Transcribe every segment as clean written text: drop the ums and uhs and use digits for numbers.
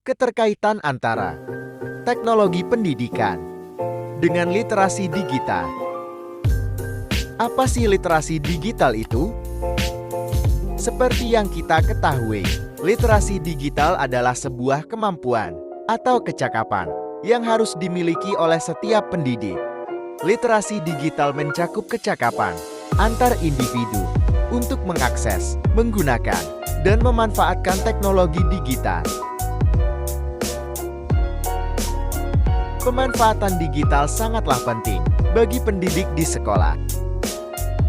Keterkaitan antara teknologi pendidikan dengan literasi digital. Apa sih literasi digital itu? Seperti yang kita ketahui, literasi digital adalah sebuah kemampuan atau kecakapan yang harus dimiliki oleh setiap pendidik. Literasi digital mencakup kecakapan antar individu untuk mengakses, menggunakan, dan memanfaatkan teknologi digital. Pemanfaatan digital sangatlah penting bagi pendidik di sekolah.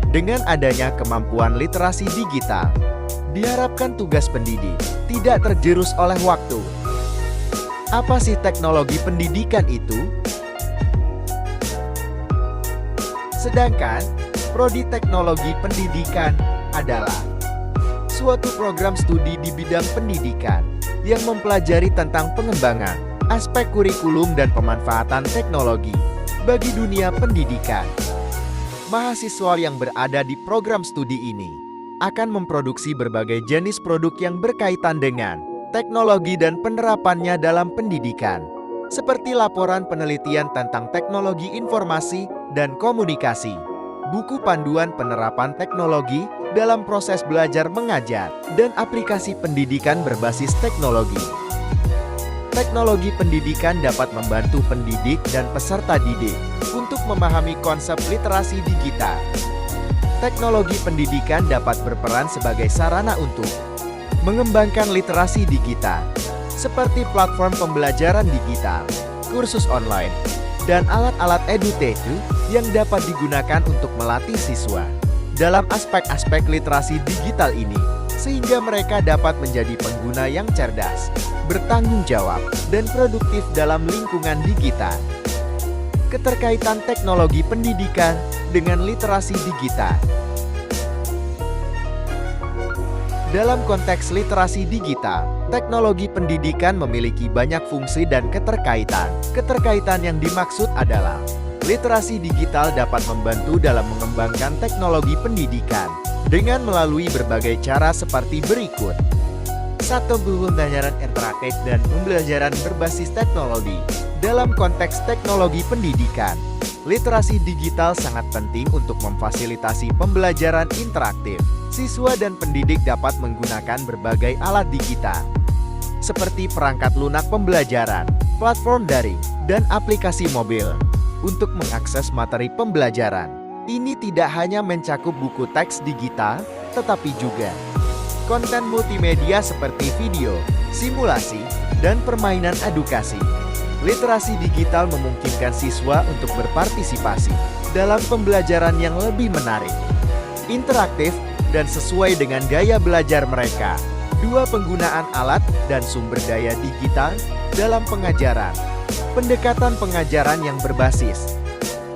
Dengan adanya kemampuan literasi digital, diharapkan tugas pendidik tidak tergerus oleh waktu. Apa sih teknologi pendidikan itu? Sedangkan, Prodi Teknologi Pendidikan adalah suatu program studi di bidang pendidikan yang mempelajari tentang pengembangan aspek kurikulum dan pemanfaatan teknologi bagi dunia pendidikan. Mahasiswa yang berada di program studi ini akan memproduksi berbagai jenis produk yang berkaitan dengan teknologi dan penerapannya dalam pendidikan, seperti laporan penelitian tentang teknologi informasi dan komunikasi, buku panduan penerapan teknologi dalam proses belajar mengajar, dan aplikasi pendidikan berbasis teknologi. Teknologi pendidikan dapat membantu pendidik dan peserta didik untuk memahami konsep literasi digital. Teknologi pendidikan dapat berperan sebagai sarana untuk mengembangkan literasi digital, seperti platform pembelajaran digital, kursus online, dan alat-alat edutech yang dapat digunakan untuk melatih siswa dalam aspek-aspek literasi digital ini, sehingga mereka dapat menjadi pengguna yang cerdas, bertanggung jawab, dan produktif dalam lingkungan digital. Keterkaitan teknologi pendidikan dengan literasi digital. Dalam konteks literasi digital, teknologi pendidikan memiliki banyak fungsi dan keterkaitan. Keterkaitan yang dimaksud adalah literasi digital dapat membantu dalam mengembangkan teknologi pendidikan dengan melalui berbagai cara seperti berikut. 1. Pembelajaran interaktif dan pembelajaran berbasis teknologi. Dalam konteks teknologi pendidikan, literasi digital sangat penting untuk memfasilitasi pembelajaran interaktif. Siswa dan pendidik dapat menggunakan berbagai alat digital, seperti perangkat lunak pembelajaran, platform daring, dan aplikasi mobil, untuk mengakses materi pembelajaran. Ini tidak hanya mencakup buku teks digital, tetapi juga konten multimedia seperti video, simulasi, dan permainan edukasi. Literasi digital memungkinkan siswa untuk berpartisipasi dalam pembelajaran yang lebih menarik, interaktif, dan sesuai dengan gaya belajar mereka. 2. Penggunaan alat dan sumber daya digital dalam pengajaran. Pendekatan pengajaran yang berbasis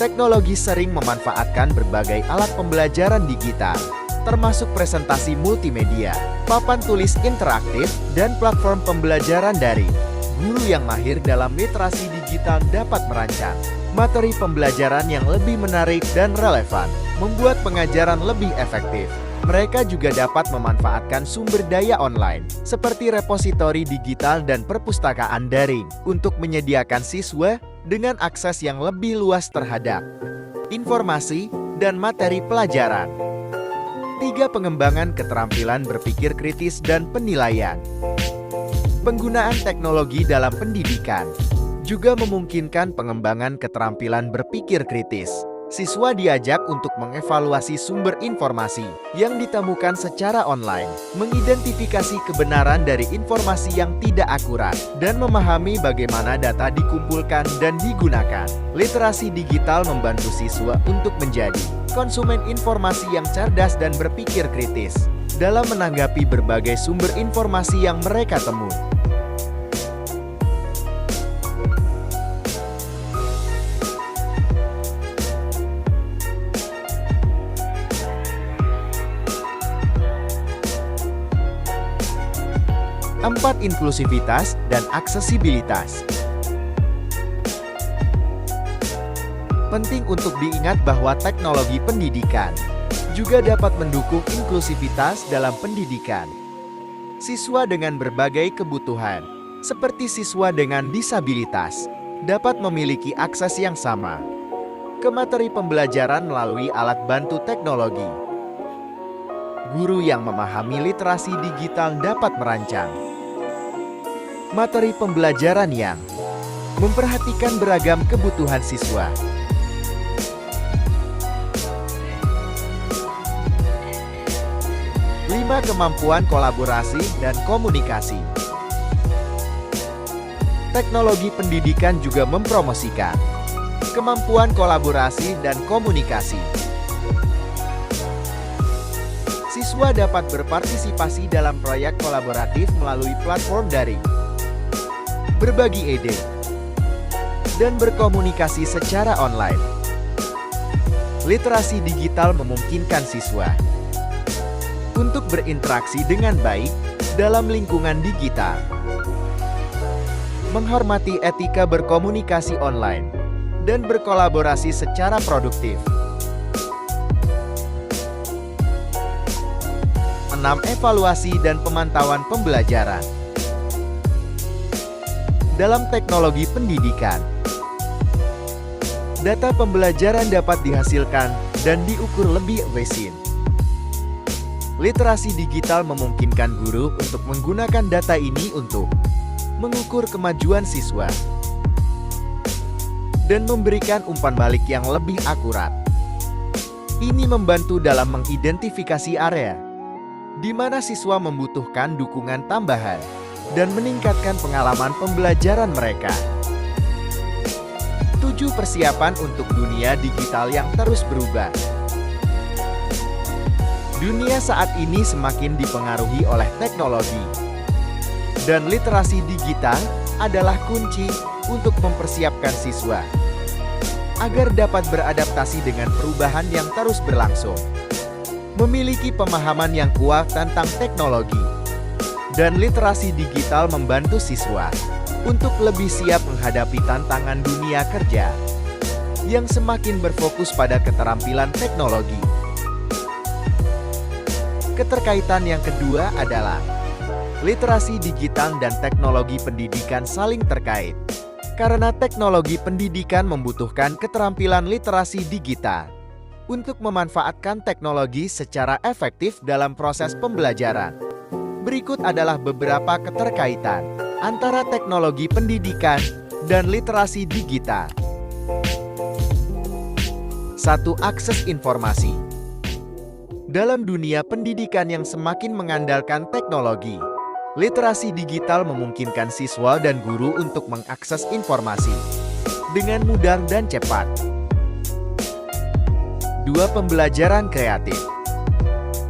teknologi sering memanfaatkan berbagai alat pembelajaran digital, termasuk presentasi multimedia, papan tulis interaktif, dan platform pembelajaran daring. Guru yang mahir dalam literasi digital dapat merancang materi pembelajaran yang lebih menarik dan relevan, membuat pengajaran lebih efektif. Mereka juga dapat memanfaatkan sumber daya online, seperti repositori digital dan perpustakaan daring, untuk menyediakan siswa dengan akses yang lebih luas terhadap informasi dan materi pelajaran. 3. Pengembangan keterampilan berpikir kritis dan penilaian. Penggunaan teknologi dalam pendidikan juga memungkinkan pengembangan keterampilan berpikir kritis. Siswa diajak untuk mengevaluasi sumber informasi yang ditemukan secara online, mengidentifikasi kebenaran dari informasi yang tidak akurat, dan memahami bagaimana data dikumpulkan dan digunakan. Literasi digital membantu siswa untuk menjadi konsumen informasi yang cerdas dan berpikir kritis dalam menanggapi berbagai sumber informasi yang mereka temui. Empat. Inklusivitas dan aksesibilitas. Penting untuk diingat bahwa teknologi pendidikan juga dapat mendukung inklusivitas dalam pendidikan. Siswa dengan berbagai kebutuhan seperti siswa dengan disabilitas, dapat memiliki akses yang sama ke materi pembelajaran melalui alat bantu teknologi. Guru yang memahami literasi digital dapat merancang materi pembelajaran yang memperhatikan beragam kebutuhan siswa. 5. Kemampuan kolaborasi dan komunikasi. Teknologi pendidikan juga mempromosikan kemampuan kolaborasi dan komunikasi. Siswa dapat berpartisipasi dalam proyek kolaboratif melalui platform daring, berbagi ide, dan berkomunikasi secara online. Literasi digital memungkinkan siswa untuk berinteraksi dengan baik dalam lingkungan digital, menghormati etika berkomunikasi online, dan berkolaborasi secara produktif. 6. Evaluasi dan pemantauan pembelajaran. Dalam teknologi pendidikan, data pembelajaran dapat dihasilkan dan diukur lebih efisien. Literasi digital memungkinkan guru untuk menggunakan data ini untuk mengukur kemajuan siswa dan memberikan umpan balik yang lebih akurat. Ini membantu dalam mengidentifikasi area di mana siswa membutuhkan dukungan tambahan dan meningkatkan pengalaman pembelajaran mereka. 7. Persiapan untuk dunia digital yang terus berubah. Dunia saat ini semakin dipengaruhi oleh teknologi, dan literasi digital adalah kunci untuk mempersiapkan siswa agar dapat beradaptasi dengan perubahan yang terus berlangsung, memiliki pemahaman yang kuat tentang teknologi, dan literasi digital membantu siswa untuk lebih siap menghadapi tantangan dunia kerja yang semakin berfokus pada keterampilan teknologi. Keterkaitan yang kedua adalah literasi digital dan teknologi pendidikan saling terkait, karena teknologi pendidikan membutuhkan keterampilan literasi digital untuk memanfaatkan teknologi secara efektif dalam proses pembelajaran. Berikut adalah beberapa keterkaitan antara teknologi pendidikan dan literasi digital. 1. Akses informasi. Dalam dunia pendidikan yang semakin mengandalkan teknologi, literasi digital memungkinkan siswa dan guru untuk mengakses informasi dengan mudah dan cepat. 2. Pembelajaran kreatif.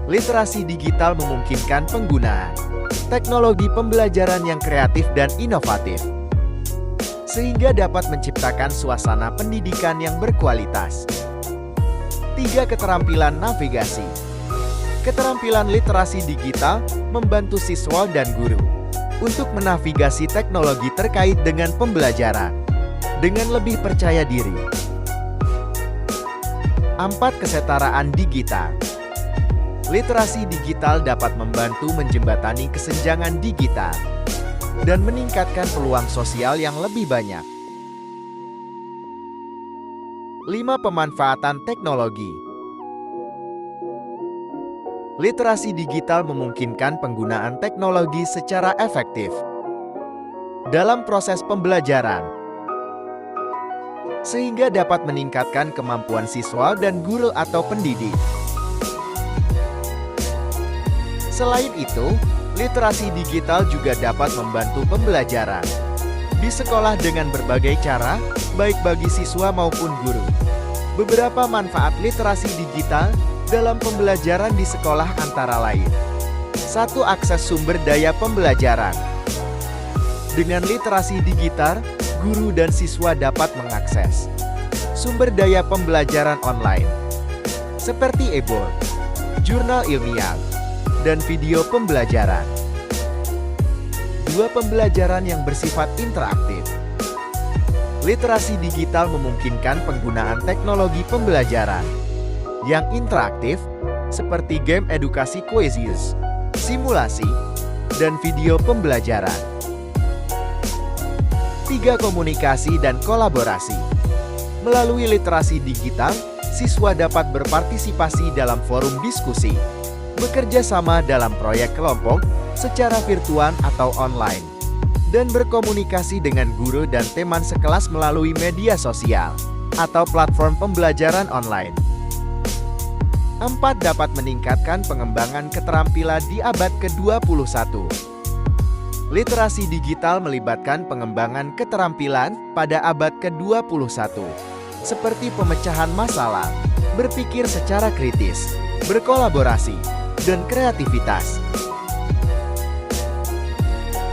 Literasi digital memungkinkan penggunaan teknologi pembelajaran yang kreatif dan inovatif, sehingga dapat menciptakan suasana pendidikan yang berkualitas. 3. Keterampilan navigasi. Keterampilan literasi digital membantu siswa dan guru untuk menavigasi teknologi terkait dengan pembelajaran dengan lebih percaya diri. 4. Kesetaraan digital. Literasi digital dapat membantu menjembatani kesenjangan digital dan meningkatkan peluang sosial yang lebih banyak. 5. Pemanfaatan teknologi. Literasi digital memungkinkan penggunaan teknologi secara efektif dalam proses pembelajaran, sehingga dapat meningkatkan kemampuan siswa dan guru atau pendidik. Selain itu, literasi digital juga dapat membantu pembelajaran di sekolah dengan berbagai cara, baik bagi siswa maupun guru. Beberapa manfaat literasi digital dalam pembelajaran di sekolah antara lain: 1. Akses sumber daya pembelajaran. Dengan literasi digital, guru dan siswa dapat mengakses sumber daya pembelajaran online, seperti e-book, jurnal ilmiah, dan video pembelajaran. 2. Pembelajaran yang bersifat interaktif. Literasi digital memungkinkan penggunaan teknologi pembelajaran yang interaktif, seperti game edukasi kuisius, simulasi, dan video pembelajaran. 3. Komunikasi dan kolaborasi. Melalui literasi digital, siswa dapat berpartisipasi dalam forum diskusi, bekerja sama dalam proyek kelompok secara virtual atau online, dan berkomunikasi dengan guru dan teman sekelas melalui media sosial atau platform pembelajaran online. 4. Dapat meningkatkan pengembangan keterampilan di abad ke-21. Literasi digital melibatkan pengembangan keterampilan pada abad ke-21, seperti pemecahan masalah, berpikir secara kritis, berkolaborasi, dan kreativitas.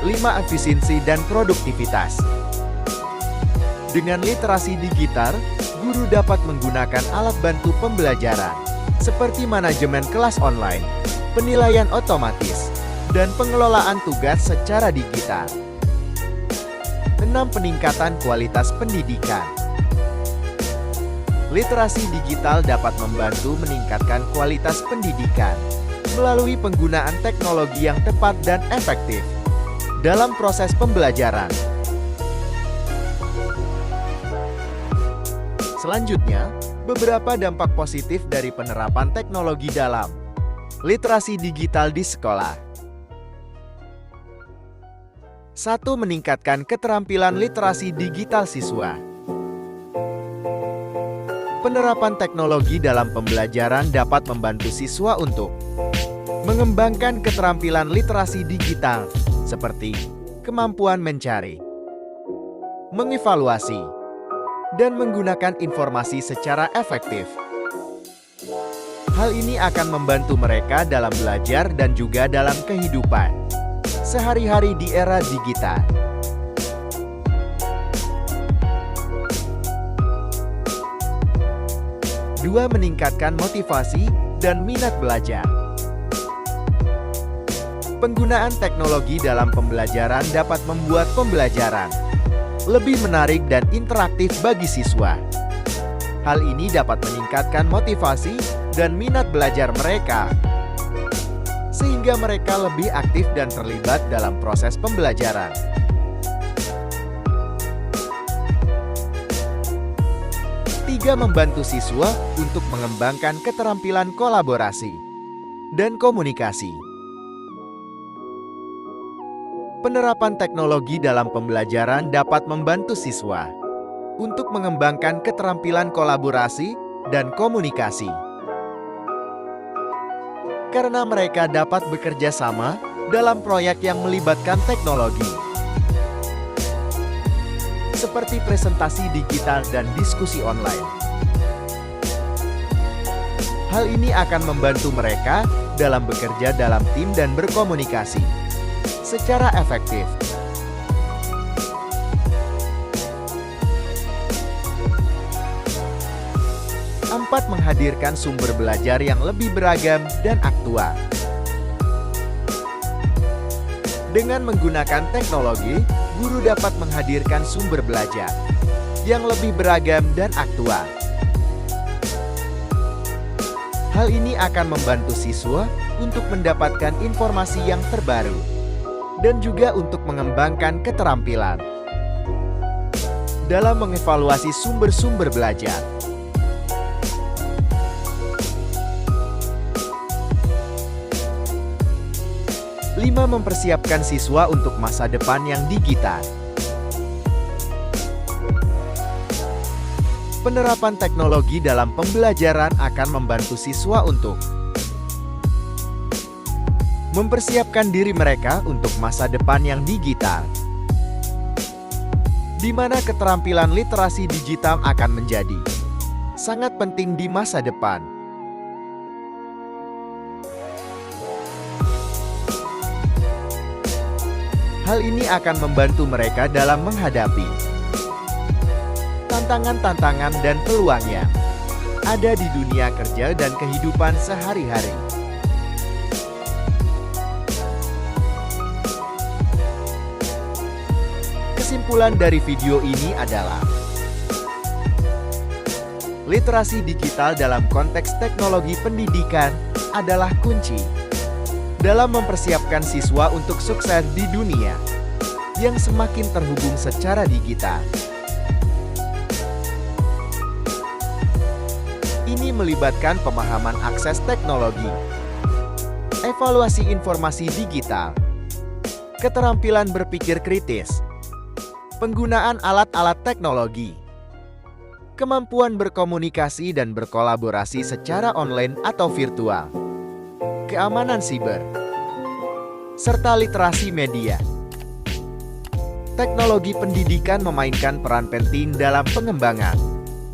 5. Efisiensi dan produktivitas. Dengan literasi digital, guru dapat menggunakan alat bantu pembelajaran, seperti manajemen kelas online, penilaian otomatis, dan pengelolaan tugas secara digital. 6. Peningkatan kualitas pendidikan. Literasi digital dapat membantu meningkatkan kualitas pendidikan melalui penggunaan teknologi yang tepat dan efektif dalam proses pembelajaran. Selanjutnya, beberapa dampak positif dari penerapan teknologi dalam literasi digital di sekolah. 1. Meningkatkan keterampilan literasi digital siswa. Penerapan teknologi dalam pembelajaran dapat membantu siswa untuk mengembangkan keterampilan literasi digital seperti kemampuan mencari, mengevaluasi, dan menggunakan informasi secara efektif. Hal ini akan membantu mereka dalam belajar dan juga dalam kehidupan sehari-hari di era digital. 2. Meningkatkan motivasi dan minat belajar. Penggunaan teknologi dalam pembelajaran dapat membuat pembelajaran lebih menarik dan interaktif bagi siswa. Hal ini dapat meningkatkan motivasi dan minat belajar mereka, sehingga mereka lebih aktif dan terlibat dalam proses pembelajaran. 3. Membantu siswa untuk mengembangkan keterampilan kolaborasi dan komunikasi. Penerapan teknologi dalam pembelajaran dapat membantu siswa untuk mengembangkan keterampilan kolaborasi dan komunikasi. Karena mereka dapat bekerja sama dalam proyek yang melibatkan teknologi, seperti presentasi digital dan diskusi online. Hal ini akan membantu mereka dalam bekerja dalam tim dan berkomunikasi secara efektif. 4. Menghadirkan sumber belajar yang lebih beragam dan aktual. Dengan menggunakan teknologi, guru dapat menghadirkan sumber belajar yang lebih beragam dan aktual. Hal ini akan membantu siswa untuk mendapatkan informasi yang terbaru dan juga untuk mengembangkan keterampilan dalam mengevaluasi sumber-sumber belajar. 5. Mempersiapkan siswa untuk masa depan yang digital. Penerapan teknologi dalam pembelajaran akan membantu siswa untuk mempersiapkan diri mereka untuk masa depan yang digital, di mana keterampilan literasi digital akan menjadi sangat penting di masa depan. Hal ini akan membantu mereka dalam menghadapi tantangan-tantangan dan peluangnya ada di dunia kerja dan kehidupan sehari-hari. Kesimpulan dari video ini adalah literasi digital dalam konteks teknologi pendidikan adalah kunci dalam mempersiapkan siswa untuk sukses di dunia yang semakin terhubung secara digital. Ini melibatkan pemahaman akses teknologi, evaluasi informasi digital, keterampilan berpikir kritis, penggunaan alat-alat teknologi, kemampuan berkomunikasi dan berkolaborasi secara online atau virtual, keamanan siber, serta literasi media. Teknologi pendidikan memainkan peran penting dalam pengembangan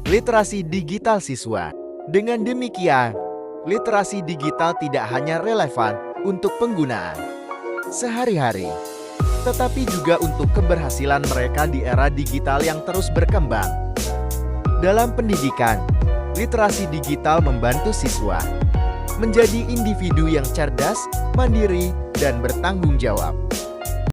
literasi digital siswa. Dengan demikian, literasi digital tidak hanya relevan untuk penggunaan sehari-hari, tetapi juga untuk keberhasilan mereka di era digital yang terus berkembang. Dalam pendidikan, literasi digital membantu siswa menjadi individu yang cerdas, mandiri, dan bertanggung jawab.